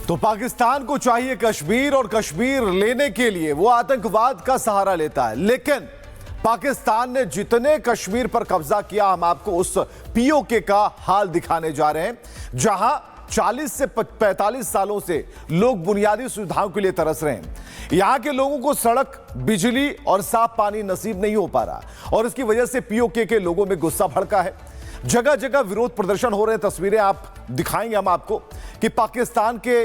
तो पाकिस्तान को चाहिए कश्मीर और कश्मीर लेने के लिए वो आतंकवाद का सहारा लेता है। लेकिन पाकिस्तान ने जितने कश्मीर पर कब्जा किया, हम आपको उस पीओके का हाल दिखाने जा रहे हैं, जहां 40 से 45 सालों से लोग बुनियादी सुविधाओं के लिए तरस रहे हैं। यहां के लोगों को सड़क, बिजली और साफ पानी नसीब नहीं हो पा रहा और इसकी वजह से पीओके के लोगों में गुस्सा भड़का है। जगह जगह विरोध प्रदर्शन हो रहे हैं। तस्वीरें आप दिखाएंगे हम आपको कि पाकिस्तान के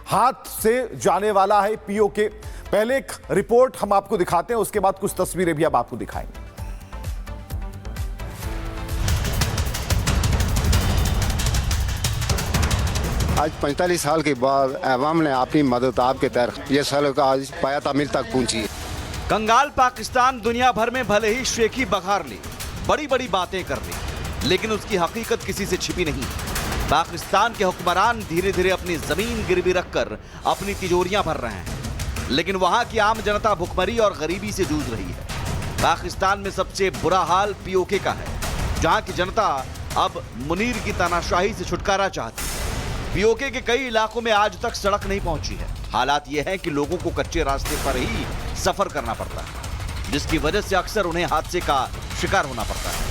हाथ से जाने वाला है पीओके। पहले एक रिपोर्ट हम आपको दिखाते हैं, उसके बाद कुछ तस्वीरें भी अब आपको दिखाएंगे। आज 45 साल के बाद अवाम ने अपनी मदद आपके तहत ये सड़क आज पाया तामील तक पहुंची है। कंगाल पाकिस्तान दुनिया भर में भले ही शेखी बघार ले, बड़ी बड़ी बातें कर ले, लेकिन उसकी हकीकत किसी से छिपी नहीं। पाकिस्तान के हुक्मरान धीरे धीरे अपनी जमीन गिरवी रखकर अपनी तिजोरियां भर रहे हैं, लेकिन वहां की आम जनता भुखमरी और गरीबी से जूझ रही है। पाकिस्तान में सबसे बुरा हाल पीओके का है, जहां की जनता अब मुनीर की तानाशाही से छुटकारा चाहती है। पीओके के कई इलाकों में आज तक सड़क नहीं पहुंची है। हालात यह है कि लोगों को कच्चे रास्ते पर ही सफर करना पड़ता है, जिसकी वजह से अक्सर उन्हें हादसे का शिकार होना पड़ता है।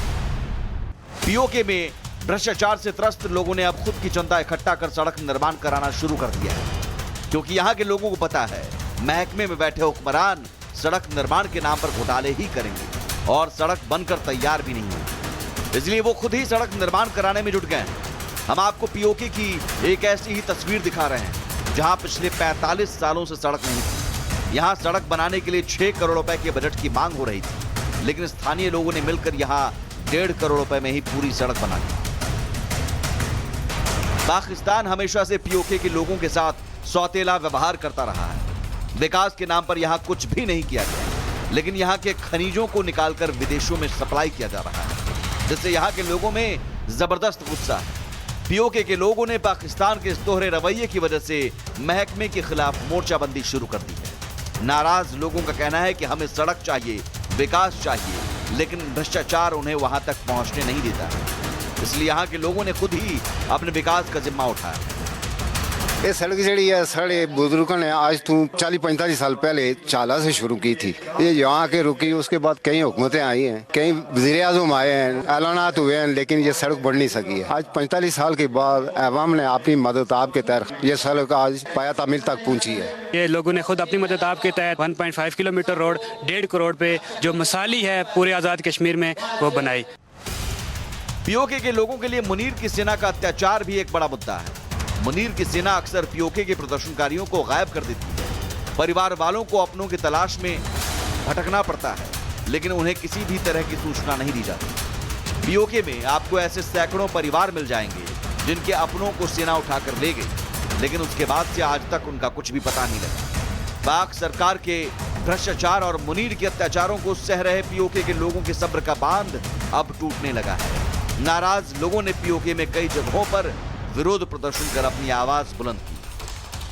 पीओके में भ्रष्टाचार से त्रस्त लोगों ने अब खुद की चंदा इकट्ठा कर सड़क निर्माण कराना शुरू कर दिया है, क्योंकि यहाँ के लोगों को पता है महकमे में बैठे हुक्मरान सड़क निर्माण के नाम पर घोटाले ही करेंगे और सड़क बनकर तैयार भी नहीं होगी, इसलिए वो खुद ही सड़क निर्माण कराने में जुट गए हैं। हम आपको पीओके की एक ऐसी ही तस्वीर दिखा रहे हैं, जहां पिछले 45 सालों से सड़क नहीं थी। यहां सड़क बनाने के लिए 6 करोड़ रुपए के बजट की मांग हो रही थी, लेकिन स्थानीय लोगों ने मिलकर यहां 1.5 करोड़ रुपए में ही पूरी सड़क बना दी। पाकिस्तान हमेशा से पीओके के लोगों के साथ सौतेला व्यवहार करता रहा है। विकास के नाम पर यहां कुछ भी नहीं किया गया, लेकिन यहां के खनिजों को निकालकर विदेशों में सप्लाई किया जा रहा है, जिससे यहां के लोगों में जबरदस्त गुस्सा है। पीओके के लोगों ने पाकिस्तान के इस दोहरे रवैये की वजह से महकमे के खिलाफ मोर्चाबंदी शुरू कर दी है। नाराज लोगों का कहना है कि हमें सड़क चाहिए, विकास चाहिए, लेकिन भ्रष्टाचार उन्हें वहां तक पहुंचने नहीं देता, इसलिए यहाँ के लोगों ने खुद ही अपने विकास का जिम्मा उठाया। ये सड़क जड़ी है साढ़े बुजुर्गों ने आज तू 40-45 साल पहले चाला से शुरू की थी। ये यहाँ के रुकी, उसके बाद कई हुकूमतें आई हैं, कई वज़ीर आज़म आए हैं, ऐलानात हुए हैं, लेकिन ये सड़क बढ़ नहीं सकी है। आज 45 साल के बाद अवाम ने अपनी मदद आपके तहत ये सड़क आज पाया तामील तक पहुंची है। ये लोगों ने खुद अपनी मदद आपके तहत 1.5 किलोमीटर रोड 1.5 करोड़ पे जो मिसाली है पूरे आज़ाद कश्मीर में वो बनाई। पीओके के लोगों के लिए मुनीर की सेना का अत्याचार भी एक बड़ा मुद्दा है। मुनीर की सेना अक्सर पीओके के प्रदर्शनकारियों को गायब कर देती है। परिवार वालों को अपनों की तलाश में भटकना पड़ता है, लेकिन उन्हें किसी भी तरह की सूचना नहीं दी जाती। पीओके में आपको ऐसे सैकड़ों परिवार मिल जाएंगे जिनके अपनों को सेना उठाकर ले गई, लेकिन उसके बाद से आज तक उनका कुछ भी पता नहीं लगा। पाक सरकार के भ्रष्टाचार और मुनीर के अत्याचारों को सह रहे पीओके के लोगों के सब्र का बांध अब टूटने लगा है। नाराज लोगों ने पीओके में कई जगहों पर विरोध प्रदर्शन कर अपनी आवाज बुलंद की।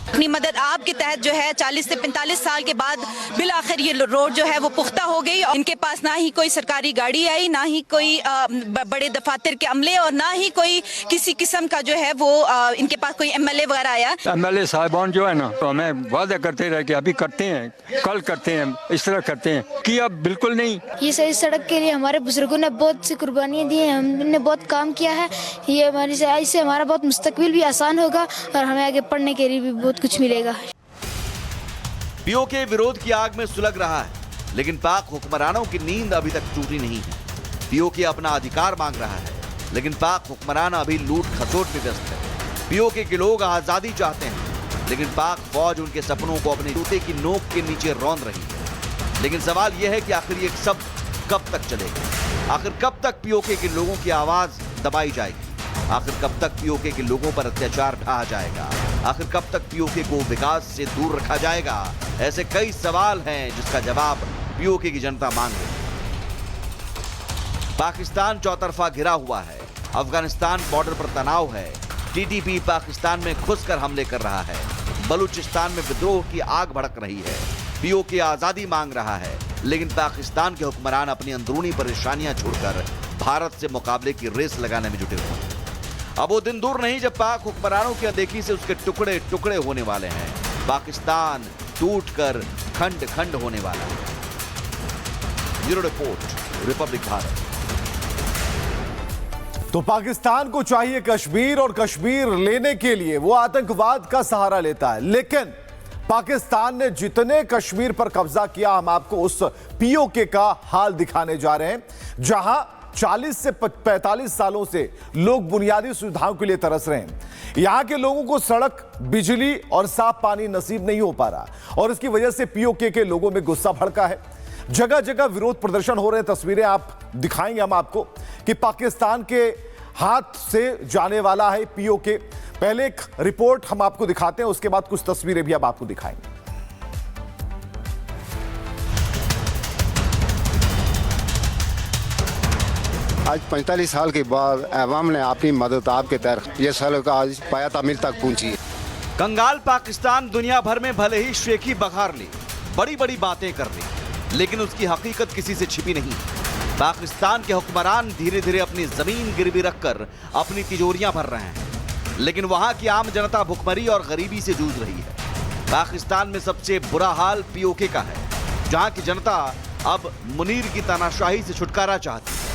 अपनी मदद आपके तहत जो है 40 से 45 साल के बाद बिल आखिर ये रोड जो है वो पुख्ता हो गई। इनके पास ना ही कोई सरकारी गाड़ी आई, ना ही कोई बड़े दफातर के अमले और ना ही कोई किसी किस्म का जो है वो इनके पास कोई एमएलए वगैरह आया। एमएलए साहिबान जो है ना, तो हमें वादा करते रहे कि अभी करते हैं, कल करते हैं, इस तरह करते हैं कि अब बिल्कुल नहीं। ये सही सड़क के लिए हमारे बुजुर्गों ने बहुत सी कुर्बानियाँ दी हैं, हमने बहुत काम किया है। ये हमारी इससे हमारा बहुत मुस्तकबिल भी आसान होगा और हमें आगे पढ़ने के लिए भी बहुत कुछ मिलेगा। पीओके विरोध की आग में सुलग रहा है, लेकिन पाक हुक्मरानों की नींद अभी तक टूटी नहीं है। पीओके अपना अधिकार मांग रहा है, लेकिन पाक हुक्मरान अभी लूट खसोट में व्यस्त है। पीओके के लोग आजादी चाहते हैं, लेकिन पाक फौज उनके सपनों को अपने जूते की नोक के नीचे रौंद रही है। लेकिन सवाल यह है कि आखिर ये सब कब तक चलेगा? आखिर कब तक पीओके के लोगों की आवाज दबाई जाएगी? आखिर कब तक पीओके के लोगों पर अत्याचार ढाया जाएगा? आखिर कब तक पीओके को विकास से दूर रखा जाएगा? ऐसे कई सवाल हैं जिसका जवाब पीओके की जनता मांग रही है। पाकिस्तान चौतरफा घिरा हुआ है। अफगानिस्तान बॉर्डर पर तनाव है। टीटीपी पाकिस्तान में घुसकर हमले कर रहा है। बलूचिस्तान में विद्रोह की आग भड़क रही है। पीओके आजादी मांग रहा है, लेकिन पाकिस्तान के हुक्मरान अपनी अंदरूनी परेशानियां छोड़कर भारत से मुकाबले की रेस लगाने में जुटे हुए हैं। अब वो दिन दूर नहीं जब पाक हुक्मरानों की अनदेखी से उसके टुकड़े टुकड़े होने वाले हैं। पाकिस्तान टूटकर खंड खंड होने वाला है। Bureau report, Republic Bharat. तो पाकिस्तान को चाहिए कश्मीर और कश्मीर लेने के लिए वो आतंकवाद का सहारा लेता है, लेकिन पाकिस्तान ने जितने कश्मीर पर कब्जा किया, हम आपको उस पीओके का हाल दिखाने जा रहे हैं, जहां 40 से 45 सालों से लोग बुनियादी सुविधाओं के लिए तरस रहे हैं। यहां के लोगों को सड़क, बिजली और साफ पानी नसीब नहीं हो पा रहा और इसकी वजह से पीओके के लोगों में गुस्सा भड़का है। जगह जगह विरोध प्रदर्शन हो रहे हैं। तस्वीरें आप दिखाएंगे हम आपको कि पाकिस्तान के हाथ से जाने वाला है पीओके। पहले एक रिपोर्ट हम आपको दिखाते हैं, उसके बाद कुछ तस्वीरें भी अब आपको दिखाएंगे। आज 45 साल के बाद अवाम ने अपनी मदद आपके तहत ये सड़क आज पाया तामीर तक पहुंची है। कंगाल पाकिस्तान दुनिया भर में भले ही शेखी बघार ले, बड़ी बड़ी बातें कर ले, लेकिन उसकी हकीकत किसी से छिपी नहीं। पाकिस्तान के हुक्मरान धीरे धीरे अपनी जमीन गिरवी रखकर अपनी तिजोरियां भर रहे हैं, लेकिन वहां की आम जनता भुखमरी और गरीबी से जूझ रही है। पाकिस्तान में सबसे बुरा हाल पीओके का है, जहां की जनता अब मुनीर की तानाशाही से छुटकारा चाहती है।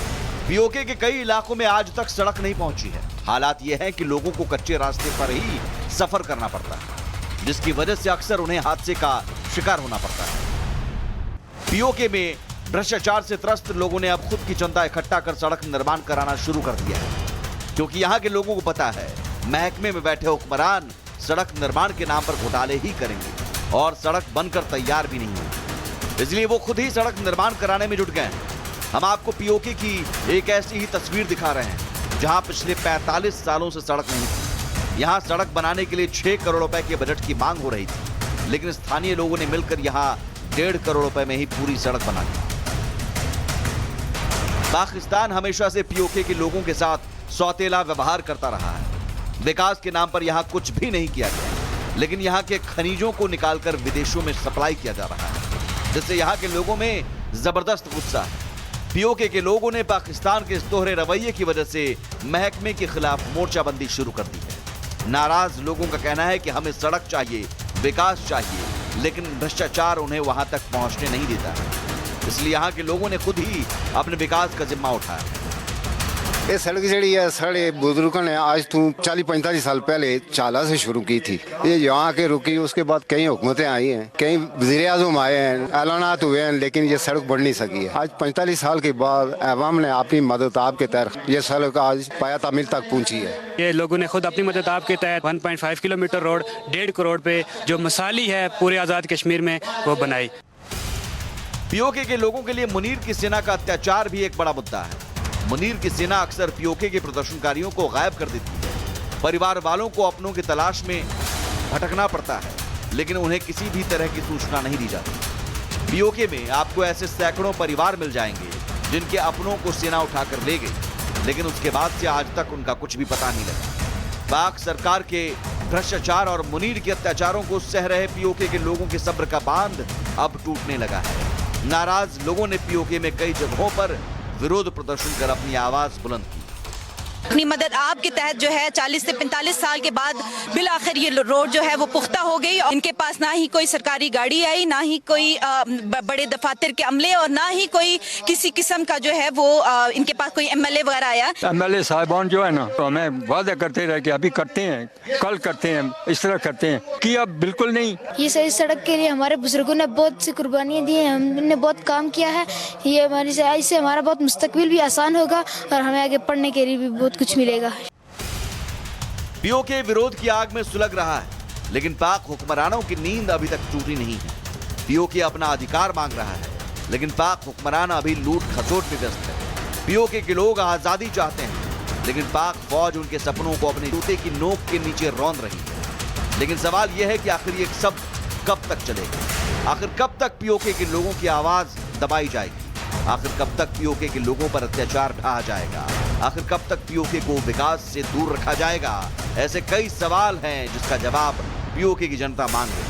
पीओके के कई इलाकों में आज तक सड़क नहीं पहुंची है। हालात यह है कि लोगों को कच्चे रास्ते पर ही सफर करना पड़ता है, जिसकी वजह से अक्सर उन्हें हादसे का शिकार होना पड़ता है। पीओके में भ्रष्टाचार से त्रस्त लोगों ने अब खुद की चंदा इकट्ठा कर सड़क निर्माण कराना शुरू कर दिया है, क्योंकि यहाँ के लोगों को पता है महकमे में बैठे हुक्मरान सड़क निर्माण के नाम पर घोटाले ही करेंगे और सड़क बनकर तैयार भी नहीं होगी, इसलिए वो खुद ही सड़क निर्माण कराने में जुट गए हैं। हम आपको पीओके की एक ऐसी ही तस्वीर दिखा रहे हैं, जहां पिछले 45 सालों से सड़क नहीं थी। यहां सड़क बनाने के लिए 6 करोड़ रुपए के बजट की मांग हो रही थी, लेकिन स्थानीय लोगों ने मिलकर यहां 1.5 करोड़ रुपए में ही पूरी सड़क बना दी। पाकिस्तान हमेशा से पीओके के लोगों के साथ सौतेला व्यवहार करता रहा है। विकास के नाम पर यहां कुछ भी नहीं किया गया, लेकिन यहां के खनिजों को निकालकर विदेशों में सप्लाई किया जा रहा है, जिससे यहां के लोगों में जबरदस्त गुस्सा है। पीओके के लोगों ने पाकिस्तान के इस दोहरे रवैये की वजह से महकमे के खिलाफ मोर्चाबंदी शुरू कर दी है। नाराज लोगों का कहना है कि हमें सड़क चाहिए, विकास चाहिए, लेकिन भ्रष्टाचार उन्हें वहां तक पहुंचने नहीं देता है, इसलिए यहाँ के लोगों ने खुद ही अपने विकास का जिम्मा उठाया। ये सड़क जी है साढ़े बुजुर्गों ने आज तू 40-45 साल पहले चाला से शुरू की थी। ये यहाँ के रुकी, उसके बाद कई हुकूमतें आई हैं, कई वज़ीर आज़म आए हैं, ऐलानात हुए हैं, लेकिन ये सड़क बढ़ नहीं सकी है। आज 45 साल के बाद अवाम ने अपनी मदद आपके तहत ये सड़क आज पाया तामीर तक पहुंची है। ये लोगों ने खुद अपनी मदद आपके तहत 1.5 किलोमीटर रोड 1.5 करोड़ पे जो मिसाली है पूरे आज़ाद कश्मीर में वो बनाई। पीओके के लोगों के लिए मुनीर की सेना का अत्याचार भी एक बड़ा मुद्दा है। मुनीर की सेना अक्सर पीओके के प्रदर्शनकारियों को गायब कर देती है। परिवार वालों को अपनों की तलाश में भटकना पड़ता है, लेकिन उन्हें किसी भी तरह की सूचना नहीं दी जाती। पीओके में आपको ऐसे सैकड़ों परिवार मिल जाएंगे जिनके अपनों को सेना उठाकर ले गई, लेकिन उसके बाद से आज तक उनका कुछ भी पता नहीं लगा। पाक सरकार के भ्रष्टाचार और मुनीर के अत्याचारों को सह रहे पीओके के लोगों के सब्र का बांध अब टूटने लगा है। नाराज लोगों ने पीओके में कई जगहों पर विरोध प्रदर्शन कर अपनी आवाज बुलंद की। अपनी मदद आपके तहत जो है 40 से 45 साल के बाद बिल आखिर ये रोड जो है वो पुख्ता हो गई। और इनके पास ना ही कोई सरकारी गाड़ी आई, ना ही कोई बड़े दफातर के अमले और ना ही कोई किसी किस्म का जो है वो इनके पास कोई एमएलए वगैरह आया। एमएलए साहिबान जो है ना, तो हमें वादा करते रहे कि अभी करते हैं, कल करते हैं, इस तरह करते हैं कि अब बिल्कुल नहीं। ये सही सड़क के लिए हमारे बुजुर्गों ने बहुत सी कुर्बानियाँ दी हैं, हमने बहुत काम किया है। ये हमारी इससे हमारा बहुत मुस्तकबिल भी आसान होगा और हमें आगे पढ़ने के लिए भी बहुत कुछ मिलेगा। पीओके विरोध की आग में सुलग रहा है, लेकिन पाक हुक्मरानों की नींद अभी तक टूटी नहीं है। पीओके अपना अधिकार मांग रहा है, लेकिन पाक हुक्मरान अभी लूट खसोट में व्यस्त है। पीओके के लोग आजादी चाहते हैं, लेकिन पाक फौज उनके सपनों को अपने जूते की नोक के नीचे रौंद रही है। लेकिन सवाल यह है कि आखिर ये सब कब तक चलेगा? आखिर कब तक पीओके के लोगों की आवाज दबाई जाएगी? आखिर कब तक पीओके के लोगों पर अत्याचार ढाया जाएगा? आखिर कब तक पीओके को विकास से दूर रखा जाएगा? ऐसे कई सवाल हैं जिसका जवाब पीओके की जनता मांग रही है।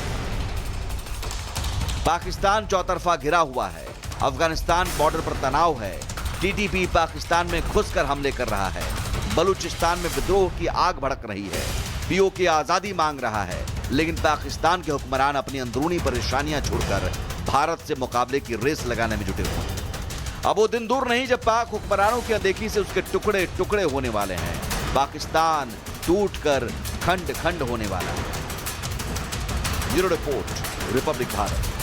पाकिस्तान चौतरफा घिरा हुआ है, अफगानिस्तान बॉर्डर पर तनाव है, टीटीपी पाकिस्तान में घुसकर हमले कर रहा है, बलूचिस्तान में विद्रोह की आग भड़क रही है। पीओके आजादी मांग रहा है, लेकिन पाकिस्तान के हुक्मरान अपनी अंदरूनी परेशानियां छोड़कर भारत से मुकाबले की रेस लगाने में जुटे हुए हैं। अब वो दिन दूर नहीं जब पाक हुक्मरानों की अनदेखी से उसके टुकड़े टुकड़े होने वाले हैं। पाकिस्तान टूटकर खंड खंड होने वाला है। Bureau report, Republic Bharat.